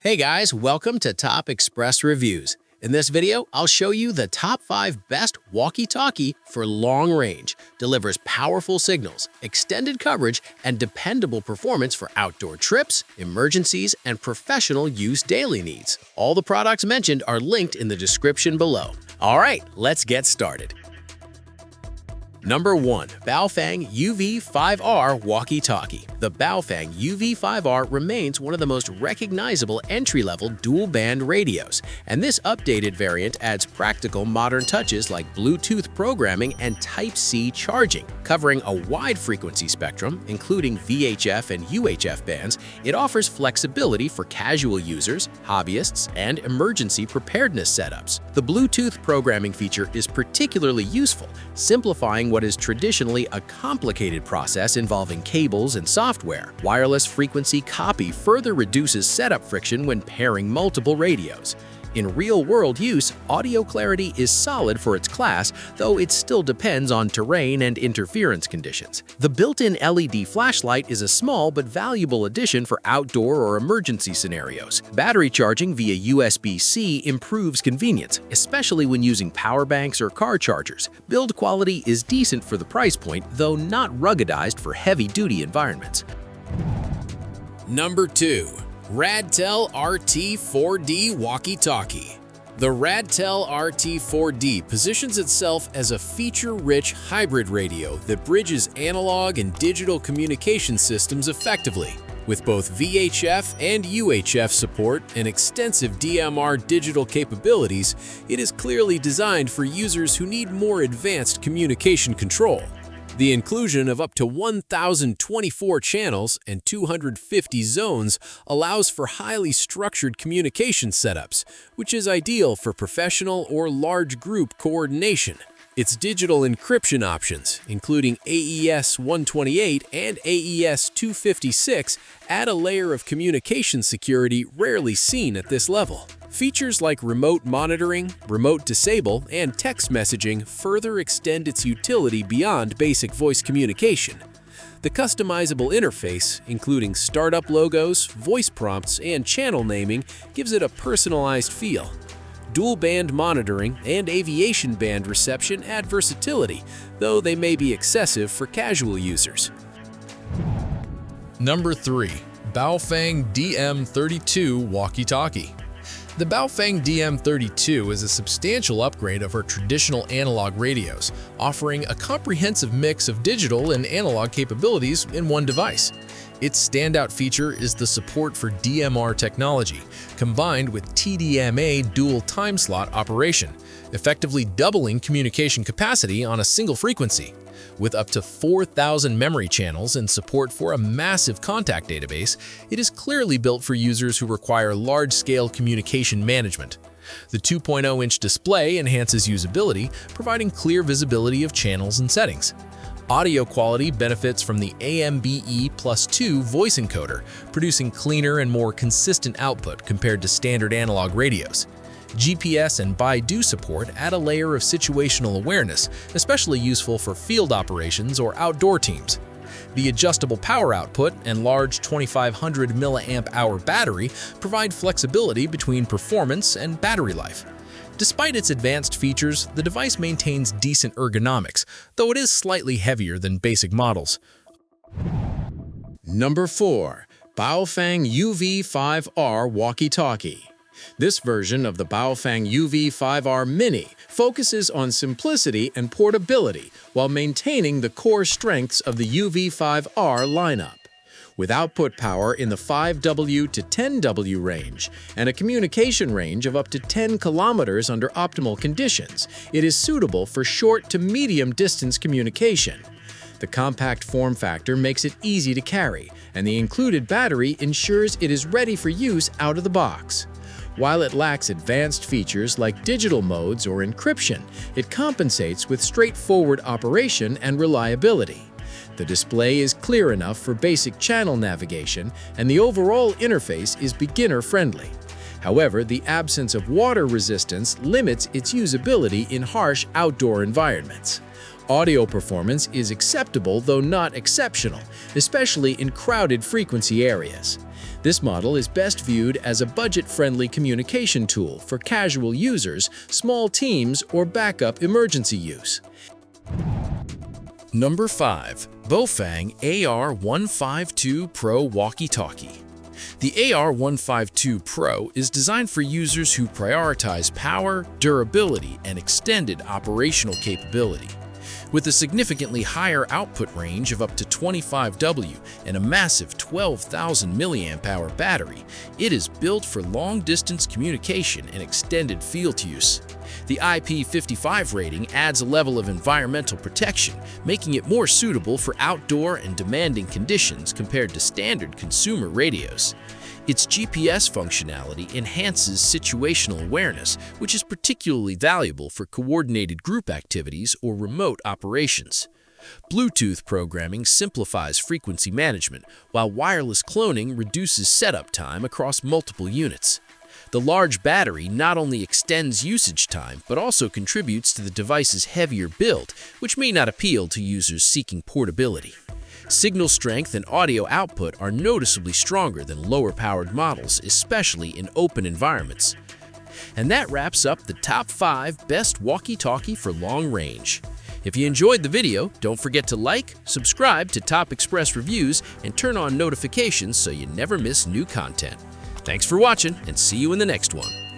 Hey guys, welcome to Top Express Reviews. In this video, I'll show you the top 5 best walkie-talkie for long range, delivers powerful signals, extended coverage, and dependable performance for outdoor trips, emergencies, and professional use daily needs. All the products mentioned are linked in the description below. All right, let's get started. Number 1. Baofeng UV-5R Walkie Talkie. The Baofeng UV-5R remains one of the most recognizable entry-level dual-band radios, and this updated variant adds practical modern touches like Bluetooth programming and Type-C charging. Covering a wide frequency spectrum, including VHF and UHF bands, it offers flexibility for casual users, hobbyists, and emergency preparedness setups. The Bluetooth programming feature is particularly useful, simplifying what is traditionally a complicated process involving cables and software. Wireless frequency copy further reduces setup friction when pairing multiple radios. In real-world use, audio clarity is solid for its class, though it still depends on terrain and interference conditions. The built-in LED flashlight is a small but valuable addition for outdoor or emergency scenarios. Battery charging via USB-C improves convenience, especially when using power banks or car chargers. Build quality is decent for the price point, though not ruggedized for heavy-duty environments. Number 2. Radtel RT-4D Walkie Talkie. The Radtel RT-4D positions itself as a feature-rich hybrid radio that bridges analog and digital communication systems effectively. With both VHF and UHF support and extensive DMR digital capabilities, it is clearly designed for users who need more advanced communication control. The inclusion of up to 1,024 channels and 250 zones allows for highly structured communication setups, which is ideal for professional or large group coordination. Its digital encryption options, including AES-128 and AES-256, add a layer of communication security rarely seen at this level. Features like remote monitoring, remote disable, and text messaging further extend its utility beyond basic voice communication. The customizable interface, including startup logos, voice prompts, and channel naming, gives it a personalized feel. Dual-band monitoring and aviation band reception add versatility, though they may be excessive for casual users. Number 3. Baofeng DM-32 Walkie Talkie. The Baofeng DM-32 is a substantial upgrade over traditional analog radios, offering a comprehensive mix of digital and analog capabilities in one device. Its standout feature is the support for DMR technology, combined with TDMA dual time slot operation, effectively doubling communication capacity on a single frequency. With up to 4,000 memory channels and support for a massive contact database, it is clearly built for users who require large-scale communication management. The 2.0-inch display enhances usability, providing clear visibility of channels and settings. Audio quality benefits from the AMBE+2 voice encoder, producing cleaner and more consistent output compared to standard analog radios. GPS and Baidu support add a layer of situational awareness, especially useful for field operations or outdoor teams. The adjustable power output and large 2500 mAh battery provide flexibility between performance and battery life. Despite its advanced features, the device maintains decent ergonomics, though it is slightly heavier than basic models. Number 4. Baofeng UV-5R Walkie Talkie. This version of the Baofeng UV-5R Mini focuses on simplicity and portability while maintaining the core strengths of the UV-5R lineup. With output power in the 5W to 10W range and a communication range of up to 10 kilometers under optimal conditions, it is suitable for short to medium distance communication. The compact form factor makes it easy to carry, and the included battery ensures it is ready for use out of the box. While it lacks advanced features like digital modes or encryption, it compensates with straightforward operation and reliability. The display is clear enough for basic channel navigation, and the overall interface is beginner-friendly. However, the absence of water resistance limits its usability in harsh outdoor environments. Audio performance is acceptable though not exceptional, especially in crowded frequency areas. This model is best viewed as a budget-friendly communication tool for casual users, small teams, or backup emergency use. Number 5. Baofeng AR-152 Pro Walkie Talkie. The AR-152 Pro is designed for users who prioritize power, durability, and extended operational capability. With a significantly higher output range of up to 25 W and a massive 12,000 mAh battery, it is built for long-distance communication and extended field use. The IP55 rating adds a level of environmental protection, making it more suitable for outdoor and demanding conditions compared to standard consumer radios. Its GPS functionality enhances situational awareness, which is particularly valuable for coordinated group activities or remote operations. Bluetooth programming simplifies frequency management, while wireless cloning reduces setup time across multiple units. The large battery not only extends usage time, but also contributes to the device's heavier build, which may not appeal to users seeking portability. Signal strength and audio output are noticeably stronger than lower-powered models, especially in open environments. And that wraps up the top 5 best walkie-talkie for long range. If you enjoyed the video, don't forget to like, subscribe to Top Express Reviews, and turn on notifications so you never miss new content. Thanks for watching, and see you in the next one.